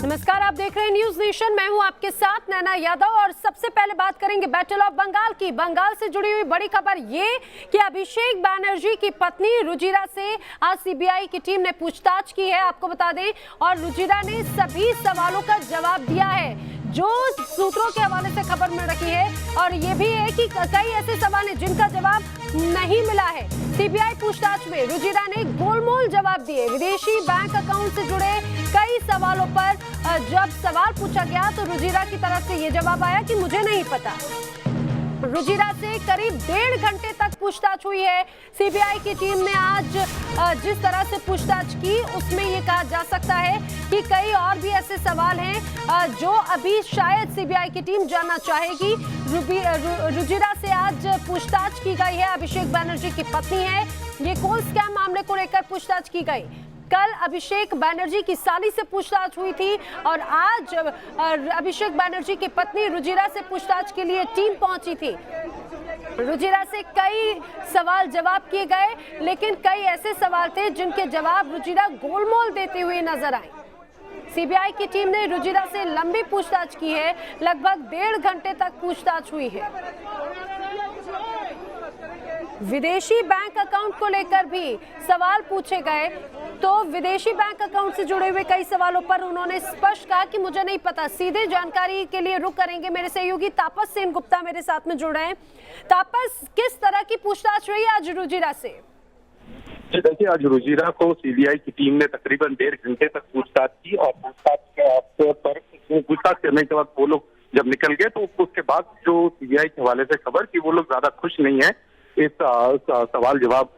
नमस्कार, आप देख रहे हैं न्यूज नेशन। मैं हूं आपके साथ नैना यादव और सबसे पहले बात करेंगे बैटल ऑफ बंगाल की। बंगाल से जुड़ी हुई बड़ी खबर ये कि अभिषेक बैनर्जी की पत्नी रुजिरा से आज सीबीआई की टीम ने पूछताछ की है, आपको बता दें, और रुजिरा ने सभी सवालों का जवाब दिया है जो सूत्रों के हवाले से खबर मिल रही है। और ये भी है कि कई ऐसे सवाल हैं जिनका जवाब नहीं मिला है। सीबीआई पूछताछ में रुजिरा ने गोलमोल जवाब दिए। विदेशी बैंक अकाउंट से जुड़े कई सवालों पर जब सवाल पूछा गया तो रुजिरा की तरफ से ये जवाब आया कि मुझे नहीं पता। रुजिरा से करीब 1.5 घंटे तक पूछताछ हुई है। सीबीआई की टीम ने आज जिस तरह से पूछताछ की उसमें ये कहा जा सकता है कि कई और भी ऐसे सवाल हैं जो अभी शायद सीबीआई की टीम जानना चाहेगी। रुजिरा से आज पूछताछ की गई है। अभिषेक बैनर्जी की पत्नी है। ये कौन स्कैम मामले को लेकर पूछताछ की गई। कल अभिषेक बैनर्जी की साली से पूछताछ हुई थी और आज अभिषेक बैनर्जी की पत्नी रुजिरा से पूछताछ के लिए टीम पहुंची थी। रुजिरा से कई सवाल जवाब किए गए, लेकिन कई ऐसे सवाल थे जिनके जवाब रुजिरा गोलमोल देते हुए नजर आई। सीबीआई की टीम ने रुजिरा से लंबी पूछताछ की है। लगभग 1.5 घंटे तक पूछताछ हुई है। विदेशी बैंक अकाउंट को लेकर भी सवाल पूछे गए तो विदेशी बैंक अकाउंट से जुड़े हुए कई सवालों पर उन्होंने स्पष्ट कहा कि मुझे नहीं पता। सीधे जानकारी के लिए रुख करेंगे मेरे सहयोगी तापस सेन गुप्ता मेरे साथ में जुड़ रहे हैं। तापस, किस तरह की पूछताछ रही आज रुजिरा से? देखिए, आज रुजिरा को सीबीआई की टीम ने तकरीबन 1.5 घंटे तक पूछताछ की और पूछताछ करने के बाद वो लोग जब निकल गए तो उसके बाद जो सीबीआई के हवाले से खबर कि वो लोग ज्यादा खुश नहीं है इस सवाल जवाब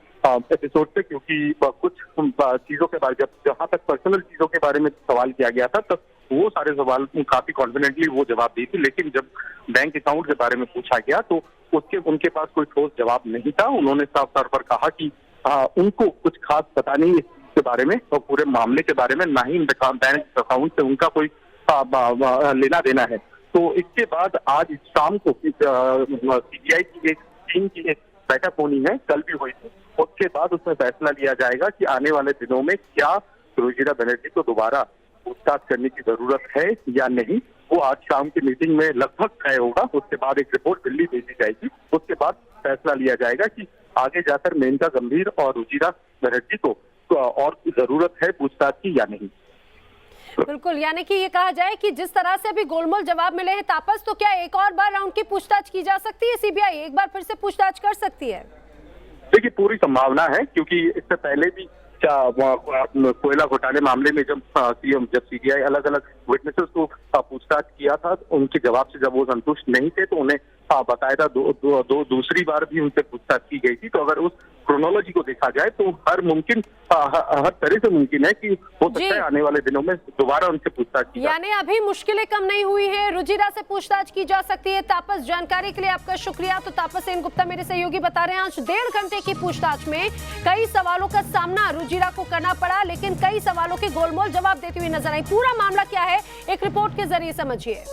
एपिसोड से, क्योंकि कुछ चीजों के बारे जहां तक पर्सनल चीजों के बारे में सवाल किया गया था तब वो सारे सवाल काफी कॉन्फिडेंटली वो जवाब दी थी, लेकिन जब बैंक अकाउंट के बारे में पूछा गया तो उनके पास कोई ठोस जवाब नहीं था। उन्होंने साफ तौर पर कहा कि उनको कुछ खास पता नहीं इस के बारे में और पूरे मामले के बारे में, ना ही बैंक अकाउंट से उनका कोई लेना देना है। तो इसके बाद आज शाम को सीबीआई की एक टीम की एक बैठक होनी है, कल भी हुई थी। उसके बाद उसमें फैसला लिया जाएगा कि आने वाले दिनों में क्या रुजिरा बनर्जी को दोबारा पूछताछ करने की जरूरत है या नहीं। वो आज शाम की मीटिंग में लगभग तय होगा। उसके बाद एक रिपोर्ट दिल्ली भेजी जाएगी। उसके बाद फैसला लिया जाएगा कि आगे जाकर मेनका गंभीर और रुजिरा बनर्जी को और जरूरत है पूछताछ की या नहीं। बिल्कुल, यानी कि ये कहा जाए कि जिस तरह से अभी गोलमोल जवाब मिले हैं तापस, तो क्या एक और बार राउंड की पूछताछ की जा सकती है? सीबीआई एक बार फिर से पूछताछ कर सकती है? देखिए, पूरी संभावना है, क्योंकि इससे पहले भी कोयला घोटाले मामले में जब सीबीआई अलग अलग विटनेसेस को पूछताछ किया था, उनके जवाब से जब वो संतुष्ट नहीं थे तो उन्हें बताया था दूसरी बार भी उनसे पूछताछ की गई थी। तो अगर उस क्रोनोलॉजी को देखा जाए तो हर तरह से मुमकिन है कि हो सकता है आने वाले दिनों में दोबारा उनसे पूछताछ की। यानी अभी मुश्किलें कम नहीं हुई है, रुजिरा से पूछताछ की जा सकती है। तापस, जानकारी के लिए आपका शुक्रिया। तो तापस सेन गुप्ता मेरे सहयोगी बता रहे हैं आज 1.5 घंटे की पूछताछ में कई सवालों का सामना रुजिरा को करना पड़ा, लेकिन कई सवालों के गोलमोल जवाब देती हुई नजर आई। पूरा मामला क्या है, एक रिपोर्ट के जरिए समझिए।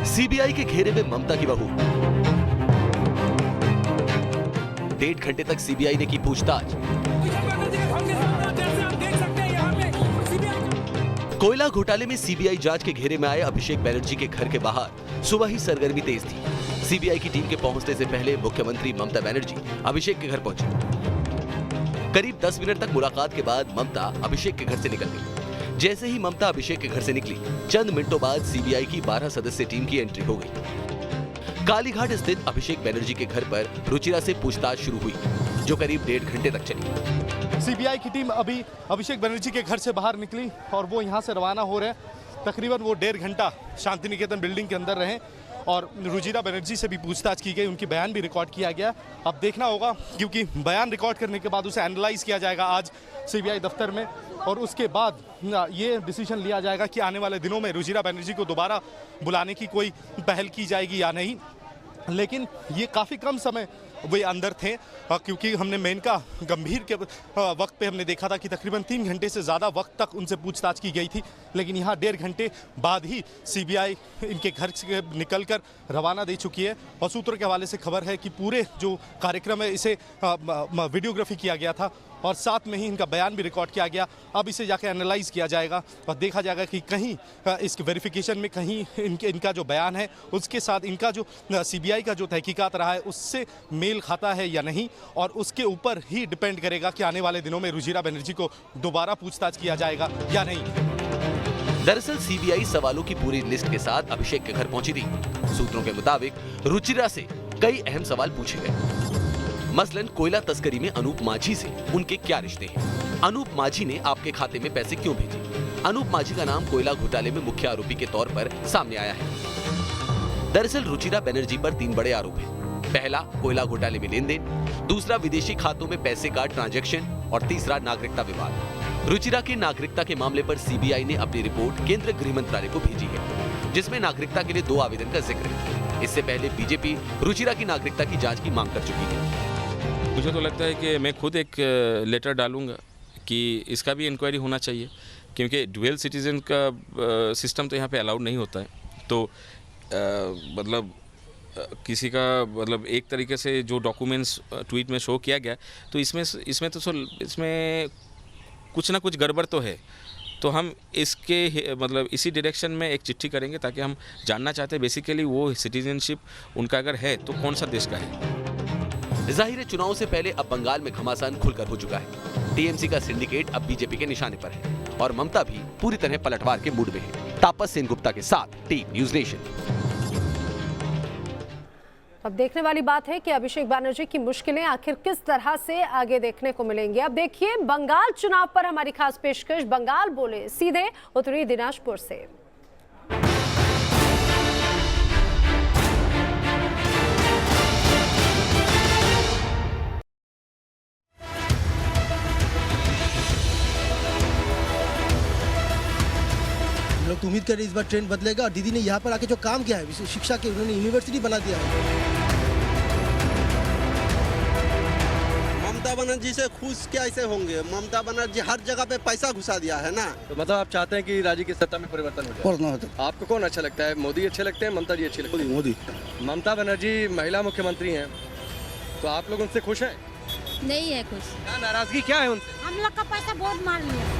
सीबीआई के घेरे में ममता की बहू। 1.5 घंटे तक सीबीआई ने की पूछताछ। कोयला घोटाले में सीबीआई जांच के घेरे में आए अभिषेक बैनर्जी के घर के बाहर सुबह ही सरगर्मी तेज थी। सीबीआई की टीम के पहुंचने से पहले मुख्यमंत्री ममता बनर्जी अभिषेक के घर पहुंची। करीब 10 मिनट तक मुलाकात के बाद ममता अभिषेक के घर से निकल गई। जैसे ही ममता अभिषेक के घर से निकली, चंद मिनटों बाद सीबीआई की 12 सदस्यीय टीम की एंट्री हो गई। कालीघाट स्थित अभिषेक बैनर्जी के घर पर रुजिरा से पूछताछ शुरू हुई, जो करीब 1.5 घंटे तक चली। सीबीआई की टीम अभी अभिषेक बनर्जी के घर से बाहर निकली और वो यहाँ से रवाना हो रहे हैं। तकरीबन वो 1.5 घंटा शांति निकेतन बिल्डिंग के अंदर रहे और रुजिरा बनर्जी से भी पूछताछ की गई। उनकी बयान भी रिकॉर्ड किया गया। अब देखना होगा, क्योंकि बयान रिकॉर्ड करने के बाद उसे एनालाइज किया जाएगा आज सीबीआई दफ्तर में और उसके बाद ये डिसीजन लिया जाएगा कि आने वाले दिनों में रुजिरा बनर्जी को दोबारा बुलाने की कोई पहल की जाएगी या नहीं। लेकिन ये काफ़ी कम समय वे अंदर थे, क्योंकि हमने मेनका गंभीर के वक्त पे हमने देखा था कि तकरीबन 3 घंटे से ज़्यादा वक्त तक उनसे पूछताछ की गई थी, लेकिन यहाँ 1.5 घंटे बाद ही सीबीआई इनके घर से निकलकर रवाना दे चुकी है। और सूत्रों के हवाले से खबर है कि पूरे जो कार्यक्रम है इसे वीडियोग्राफी किया गया था और साथ में ही इनका बयान भी रिकॉर्ड किया गया। अब इसे जाकर एनालाइज किया जाएगा और देखा जाएगा कि कहीं इस वेरिफिकेशन में कहीं इनका जो बयान है उसके साथ इनका जो सीबीआई का जो तहकीकात रहा है उससे मेल खाता है या नहीं, और उसके ऊपर ही डिपेंड करेगा कि आने वाले दिनों में रुचिरा बनर्जी को दोबारा पूछताछ किया जाएगा या नहीं। दरअसल सीबीआई सवालों की पूरी लिस्ट के साथ अभिषेक के घर पहुंची थी। सूत्रों के मुताबिक रुचिरा से कई अहम सवाल पूछे गए। मसलन कोयला तस्करी में अनूप माझी से उनके क्या रिश्ते हैं, अनूप माझी ने आपके खाते में पैसे क्यों भेजे, अनूप माझी का नाम कोयला घोटाले में मुख्य आरोपी के तौर पर सामने आया है। दरअसल रुचिरा बनर्जी पर 3 बड़े आरोप हैं। पहला, कोयला घोटाले में लेन देन, दूसरा विदेशी खातों में पैसे का ट्रांजैक्शन और तीसरा नागरिकता विवाद। रुचिरा की नागरिकता के मामले पर सीबीआई ने अपनी रिपोर्ट केंद्रीय गृह मंत्रालय को भेजी है, जिसमें नागरिकता के लिए 2 आवेदन का जिक्र है। इससे पहले बीजेपी रुचिरा की नागरिकता की जांच की मांग कर चुकी है। मुझे तो लगता है कि मैं खुद एक लेटर डालूंगा कि इसका भी इंक्वायरी होना चाहिए, क्योंकि डुअल सिटीजन का सिस्टम तो यहाँ पे अलाउड नहीं होता है। तो मतलब किसी का मतलब एक तरीके से जो डॉक्यूमेंट्स ट्वीट में शो किया गया, तो इसमें कुछ ना कुछ गड़बड़ तो है। तो हम इसके मतलब इसी डायरेक्शन में एक चिट्ठी करेंगे, ताकि हम जानना चाहते हैं बेसिकली वो सिटीजनशिप उनका अगर है तो कौन सा देश का है। जाहिर है चुनाव से पहले अब बंगाल में घमासान खुलकर हो चुका है। टीएमसी का सिंडिकेट अब बीजेपी के निशाने पर है और ममता भी पूरी तरह पलटवार के मूड में है। तापस सेनगुप्ता के साथ टीम न्यूज़ नेशन। अब देखने वाली बात है कि अभिषेक बनर्जी की मुश्किलें आखिर किस तरह से आगे देखने को मिलेंगी। अब देखिए बंगाल चुनाव पर हमारी खास पेशकश बंगाल बोले सीधे उत्तरी दिनाजपुर से। लोग तो उम्मीद कर रहे इस बार ट्रेंड बदलेगा और दीदी ने यहाँ पर आके जो काम किया है शिक्षा के, उन्होंने यूनिवर्सिटी बना दिया है। ममता बनर्जी से खुश कैसे होंगे? ममता बनर्जी हर जगह पे पैसा घुसा दिया है ना। तो मतलब आप चाहते हैं कि राज्य की सत्ता में परिवर्तन हो जाए? और ना होता। आपको कौन अच्छा लगता है, मोदी अच्छे लगते हैं, ममता जी अच्छी लगती है? मोदी। ममता बनर्जी महिला मुख्यमंत्री हैं, तो आप लोग उनसे खुश हैं? नहीं है खुश। क्या नाराजगी क्या है उनसे? हम लोग का पैसा बहुत मार लिया।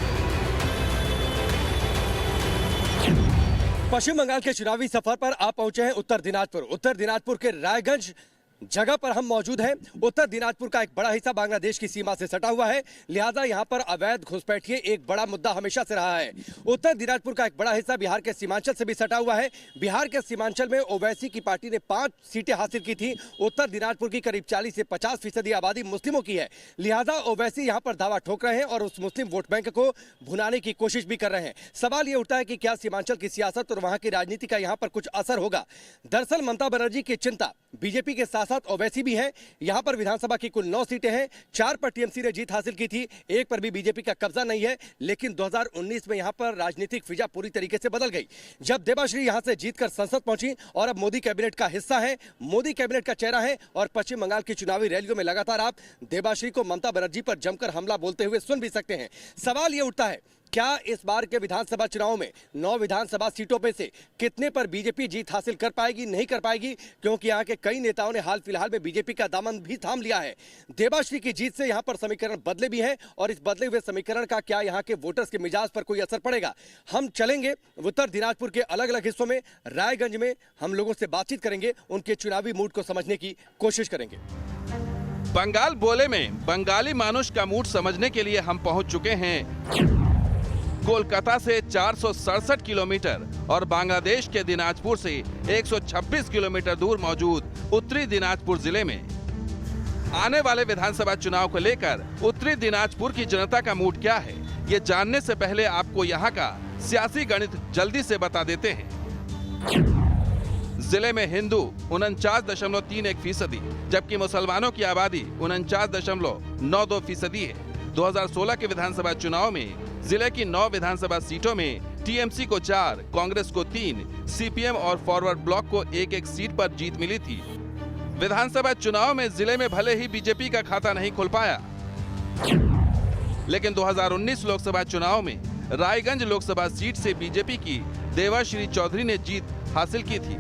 पश्चिम बंगाल के चुनावी सफर पर आप पहुंचे हैं उत्तर दिनाजपुर। उत्तर दिनाजपुर के रायगंज जगह पर हम मौजूद हैं। उत्तर दिनाजपुर का एक बड़ा हिस्सा बांग्लादेश की सीमा से सटा हुआ है, लिहाजा यहाँ पर अवैध घुसपैठिए एक बड़ा मुद्दा हमेशा से रहा है। उत्तर दिनाजपुर का एक बड़ा हिस्सा बिहार के सीमांचल से भी सटा हुआ है। बिहार के सीमांचल में ओवैसी की पार्टी ने 5 सीटें हासिल की थी। उत्तर दिनाजपुर की करीब 40 से 50% आबादी मुस्लिमों की है, लिहाजा ओवैसी यहाँ पर दावा ठोक रहे हैं और उस मुस्लिम वोट बैंक को भुनाने की कोशिश भी कर रहे हैं। सवाल ये उठता है कि क्या सीमांचल की सियासत और वहाँ की राजनीति का यहाँ पर कुछ असर होगा। दरअसल ममता बनर्जी की चिंता बीजेपी के साथ साथ ओवैसी भी है। यहाँ पर विधानसभा की कुल 9 सीटें हैं, 4 पर टीएमसी ने जीत हासिल की थी, 1 पर भी बीजेपी का कब्जा नहीं है। लेकिन 2019 में यहाँ पर राजनीतिक फिजा पूरी तरीके से बदल गई, जब देबाश्री यहाँ से जीतकर संसद पहुंची और अब मोदी कैबिनेट का हिस्सा है, मोदी कैबिनेट का चेहरा है। और पश्चिम बंगाल की चुनावी रैलियों में लगातार आप देबाश्री को ममता बनर्जी पर जमकर हमला बोलते हुए सुन भी सकते हैं। सवाल ये उठता है, क्या इस बार के विधानसभा चुनाव में 9 विधानसभा सीटों पे से कितने पर बीजेपी जीत हासिल कर पाएगी, नहीं कर पाएगी? क्योंकि यहाँ के कई नेताओं ने हाल फिलहाल में बीजेपी का दामन भी थाम लिया है। देबाश्री की जीत से यहाँ पर समीकरण बदले भी हैं और इस बदले हुए समीकरण का क्या यहाँ के वोटर्स के मिजाज पर कोई असर पड़ेगा? हम चलेंगे उत्तर दिनाजपुर के अलग अलग हिस्सों में, रायगंज में हम लोगों से बातचीत करेंगे, उनके चुनावी मूड को समझने की कोशिश करेंगे। बंगाल बोले में बंगाली मानुष का मूड समझने के लिए हम पहुंच चुके हैं कोलकाता से 467 किलोमीटर और बांग्लादेश के दिनाजपुर से 126 किलोमीटर दूर मौजूद उत्तरी दिनाजपुर जिले में। आने वाले विधानसभा चुनाव को लेकर उत्तरी दिनाजपुर की जनता का मूड क्या है, ये जानने से पहले आपको यहाँ का सियासी गणित जल्दी से बता देते हैं। जिले में हिंदू 49.31%, जबकि मुसलमानों की आबादी 49.92% है। 2016 के विधानसभा चुनाव में जिले की 9 विधानसभा सीटों में टीएमसी को 4, कांग्रेस को 3, सीपीएम और फॉरवर्ड ब्लॉक को 1-1 सीट पर जीत मिली थी। विधानसभा चुनाव में जिले में भले ही बीजेपी का खाता नहीं खुल पाया, लेकिन 2019 लोकसभा चुनाव में रायगंज लोकसभा सीट से बीजेपी की देवाश्री चौधरी ने जीत हासिल की थी।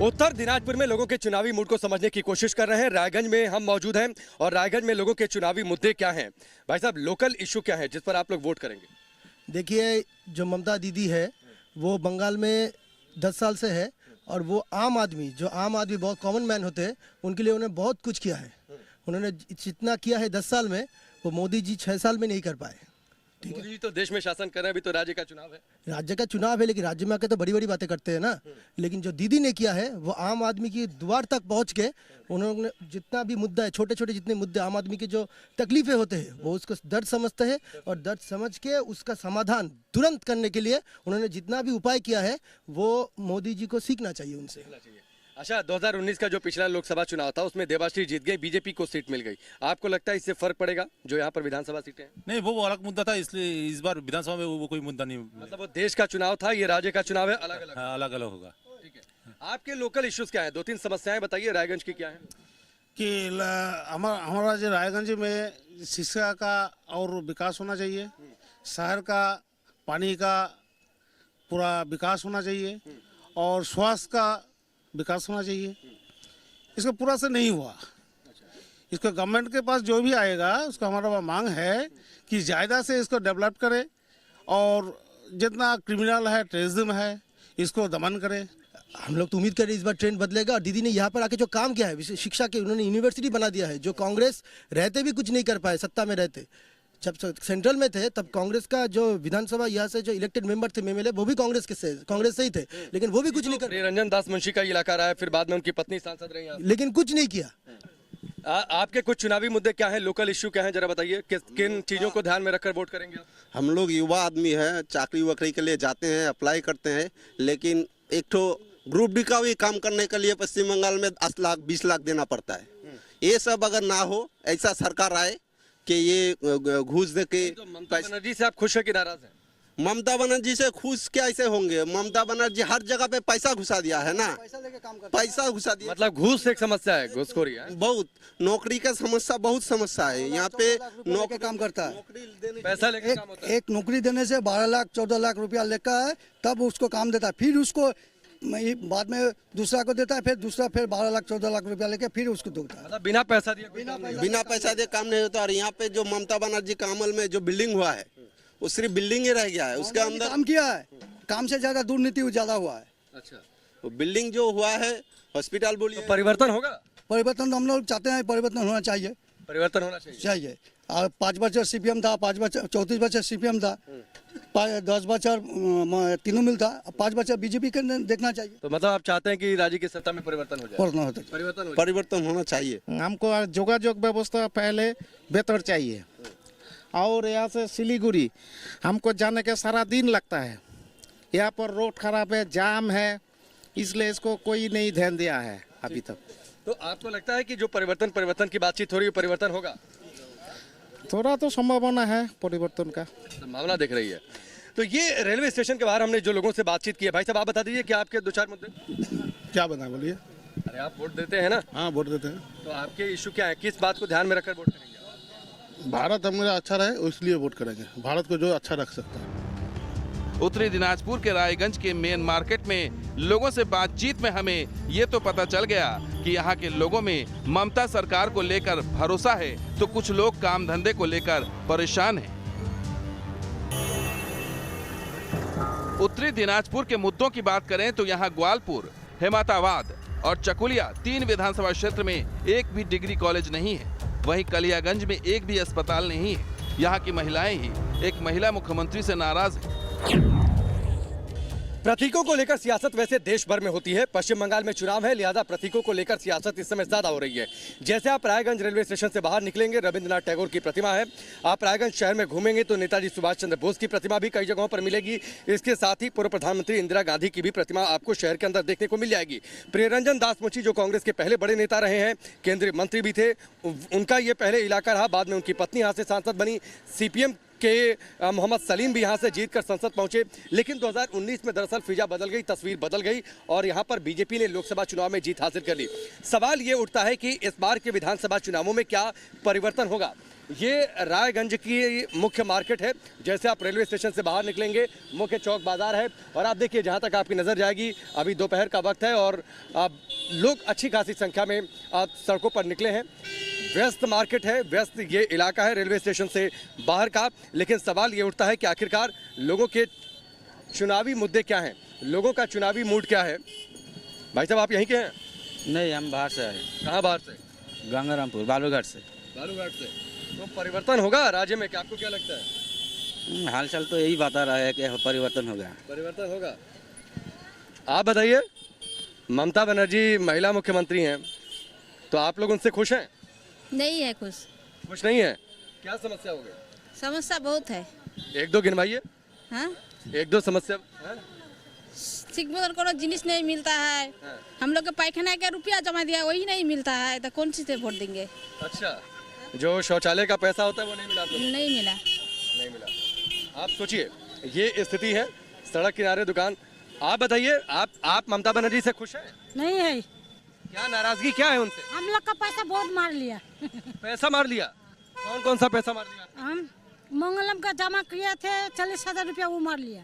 उत्तर दिनाजपुर में लोगों के चुनावी मूड को समझने की कोशिश कर रहे हैं। रायगंज में हम मौजूद हैं और रायगंज में लोगों के चुनावी मुद्दे क्या हैं, भाई साहब लोकल इशू क्या है जिस पर आप लोग वोट करेंगे? देखिए, जो ममता दीदी है वो बंगाल में 10 साल से है और वो आम आदमी बहुत कॉमन मैन होते हैं, उनके लिए उन्होंने बहुत कुछ किया है। उन्होंने जितना किया है 10 साल में वो मोदी जी 6 साल में नहीं कर पाए। मोदी जी तो देश में शासन कर रहे हैं, अभी तो राज्य का चुनाव है। राज्य का चुनाव है लेकिन राज्य में आके तो बड़ी बड़ी बातें करते हैं ना। लेकिन जो दीदी ने किया है वो आम आदमी की द्वार तक पहुंच के उन्होंने जितना भी मुद्दा है, छोटे छोटे जितने मुद्दे आम आदमी की जो तकलीफें होते हैं वो उसको दर्द समझते हैं और दर्द समझ के उसका समाधान तुरंत करने के लिए उन्होंने जितना भी उपाय किया है वो मोदी जी को सीखना चाहिए उनसे। अच्छा, 2019 का जो पिछला लोकसभा चुनाव था उसमें देवाश्री जीत गई, बीजेपी को सीट मिल गई। आपको लगता है इससे फर्क पड़ेगा जो यहाँ पर विधानसभा सीटें हैं? नहीं, वो अलग मुद्दा था, इसलिए इस बार विधानसभा में वो कोई मुद्दा नहीं। मतलब वो देश का चुनाव था, ये राज्य का चुनाव है, अलग अलग। हाँ, अलग अलग होगा। ठीक है, आपके लोकल इश्यूज क्या है? 2-3 समस्याएं बताइए रायगंज की क्या है? कि हमारा जो रायगंज में शिक्षा का और विकास होना चाहिए, शहर का पानी का पूरा विकास होना चाहिए और स्वास्थ्य का विकास होना चाहिए। इसका पूरा से नहीं हुआ। इसको गवर्नमेंट के पास जो भी आएगा उसका हमारा मांग है कि ज़्यादा से इसको डेवलप करे और जितना क्रिमिनल है, टेररिज्म है, इसको दमन करे। हम लोग तो उम्मीद कर रहे हैं इस बार ट्रेंड बदलेगा और दीदी ने यहाँ पर आके जो काम किया है शिक्षा के, उन्होंने यूनिवर्सिटी बना दिया है जो कांग्रेस रहते भी कुछ नहीं कर पाए। सत्ता में रहते जब सेंट्रल में थे तब कांग्रेस का जो विधानसभा यहाँ से जो इलेक्टेड मेंबर थे एमएलए वो भी कांग्रेस से ही थे, लेकिन वो भी कुछ नहीं कर। निरंजन दास मुंशी का इलाका रहा है, फिर बाद में उनकी पत्नी सांसद रही, लेकिन कुछ नहीं किया। आपके कुछ चुनावी मुद्दे क्या हैं, लोकल इश्यू क्या हैं, जरा बताइए। किन चीजों को ध्यान में रखकर वोट करेंगे? हम लोग युवा आदमी हैं, चाकरी वाकरी के लिए जाते हैं, अप्लाई करते हैं, लेकिन एक तो ग्रुप डी का भी काम करने के लिए पश्चिम बंगाल में 10 लाख 20 लाख देना पड़ता है। ये सब अगर ना हो, ऐसा सरकार आए कि ये घूस दे के। तो ममता बनर्जी से आप खुश है कि नाराज है? ममता बनर्जी से खुश कैसे होंगे? ममता बनर्जी हर जगह पे पैसा घुसा दिया है ना, पैसा घुसा दिया। मतलब घूस एक समस्या है, घूसखोरी है बहुत। नौकरी का समस्या बहुत समस्या है यहाँ पे। नौकरी काम करता है, पैसा लेके काम होता है। एक नौकरी देने से 12 लाख 14 लाख रुपया लेकर है तब उसको काम देता है, फिर उसको बाद में दूसरा को देता है, फिर दूसरा फिर 12 लाख 14 लाख रुपया लेके फिर उसको देता है। मतलब बिना पैसा दिए बिना पैसा दिए काम नहीं होता। और यहाँ पे जो ममता बनर्जी का अमल में जो बिल्डिंग हुआ है वो सिर्फ बिल्डिंग ही रह गया है, उसके अंदर काम किया है, काम से ज्यादा दुर्नीति ज्यादा हुआ है। अच्छा, वो बिल्डिंग जो हुआ है, हॉस्पिटल बोलिए। तो परिवर्तन होगा? परिवर्तन तो हम लोग चाहते हैं, परिवर्तन होना चाहिए। परिवर्तन होना चाहिए। और 5 बच्चर सीपीएम था, 5 बच्चर 34 बच्चर सीपीएम था, 10 बच्चर तृणमूल था, 5 बच्चर बीजेपी के देखना चाहिए। तो मतलब आप चाहते हैं कि राज्य की सत्ता में परिवर्तन हो जाए? परिवर्तन होना चाहिए। हमको जोगाजोग व्यवस्था पहले बेहतर चाहिए और यहाँ से सिलीगुड़ी हमको जाने के सारा दिन लगता है। यहाँ पर रोड खराब है, जाम है, इसलिए इसको कोई नहीं ध्यान दिया है अभी तक। तो आपको लगता है कि जो परिवर्तन की बातचीत हो रही है, परिवर्तन होगा? थोड़ा तो संभावना है परिवर्तन का, संभावना दिख रही है। तो ये रेलवे स्टेशन के बाहर हमने जो लोगों से बातचीत की है, भाई साहब आप बता दीजिए कि आपके 2-4 मुद्दे। क्या बता बोलिए। अरे आप वोट देते हैं ना? हाँ, वोट देते हैं। तो आपके इशू क्या है, किस बात को ध्यान में रखकर वोट करेंगे? भारत हमारा अच्छा रहे इसलिए वोट करेंगे, भारत को जो अच्छा रख सकता है। उत्तरी दिनाजपुर के रायगंज के मेन मार्केट में लोगों से बातचीत में हमें ये तो पता चल गया कि यहाँ के लोगों में ममता सरकार को लेकर भरोसा है, तो कुछ लोग काम धंधे को लेकर परेशान हैं। उत्तरी दिनाजपुर के मुद्दों की बात करें तो यहाँ ग्वालपुर, हेमाताबाद और चकुलिया 3 विधानसभा क्षेत्र में एक भी डिग्री कॉलेज नहीं है। वहीं कलियागंज में एक भी अस्पताल नहीं है। यहाँ की महिलाएं ही एक महिला मुख्यमंत्री से नाराज है। प्रतीकों को लेकर सियासत वैसे देश भर में होती है। पश्चिम बंगाल में चुनाव है, लिहाजा प्रतीकों को लेकर सियासत इस समय ज्यादा हो रही है। जैसे आप रायगंज रेलवे स्टेशन से बाहर निकलेंगे, रविंद्रनाथ टैगोर की प्रतिमा है। आप रायगंज शहर में घूमेंगे तो नेताजी सुभाष चंद्र बोस की प्रतिमा भी कई जगहों पर मिलेगी। इसके साथ ही पूर्व प्रधानमंत्री इंदिरा गांधी की भी प्रतिमा आपको शहर के अंदर देखने को मिल जाएगी। प्रियरंजन दास मुंशी जो कांग्रेस के पहले बड़े नेता रहे हैं, केंद्रीय मंत्री भी थे, उनका ये पहले इलाका रहा, बाद में उनकी पत्नी यहाँ से सांसद बनी। सीपीएम के मोहम्मद सलीम भी यहाँ से जीतकर संसद पहुंचे, लेकिन 2019 में दरअसल फिजा बदल गई, तस्वीर बदल गई और यहाँ पर बीजेपी ने लोकसभा चुनाव में जीत हासिल कर ली। सवाल ये उठता है कि इस बार के विधानसभा चुनावों में क्या परिवर्तन होगा। ये रायगंज की मुख्य मार्केट है, जैसे आप रेलवे स्टेशन से बाहर निकलेंगे मुख्य चौक बाजार है और आप देखिए जहाँ तक आपकी नज़र जाएगी अभी दोपहर का वक्त है और लोग अच्छी खासी संख्या में सड़कों पर निकले हैं। व्यस्त मार्केट है, व्यस्त ये इलाका है रेलवे स्टेशन से बाहर का, लेकिन सवाल ये उठता है कि आखिरकार लोगों के चुनावी मुद्दे क्या हैं, लोगों का चुनावी मूड क्या है। भाई साहब आप यहीं के हैं? नहीं, हम बाहर से आए। कहाँ बाहर से? गंगारामपुर, बालूघाट से। बालूघाट से। तो परिवर्तन होगा राज्य में, क्या आपको क्या लगता है? हालचाल तो यही बता रहा है कि परिवर्तन होगा। परिवर्तन होगा। आप बताइए, ममता बनर्जी महिला मुख्यमंत्री हैं, तो आप लोग उनसे खुश हैं? नहीं है खुश। खुश नहीं है? क्या समस्या हो गई? समस्या बहुत है। एक दो गिनवाइए। हाँ? एक दो समस्या। ठीक मत कोनो जिनिस नहीं मिलता है। हम लोग के पैखाना का रुपया जमा दिया वही नहीं मिलता है, तो कौन सी से वोट देंगे? अच्छा, जो शौचालय का पैसा होता है वो नहीं मिला? तो नहीं मिला। नहीं मिला। आप सोचिए, ये स्थिति है, सड़क किनारे दुकान। आप बताइए, आप ममता बनर्जी से खुश हैं? नहीं है। क्या नाराजगी क्या है उनसे? हम लोग का पैसा बहुत मार लिया। पैसा मार लिया? कौन कौन सा पैसा मार लिया? हम मंगलम का जमा किए थे 40,000 रुपया, वो मार लिया।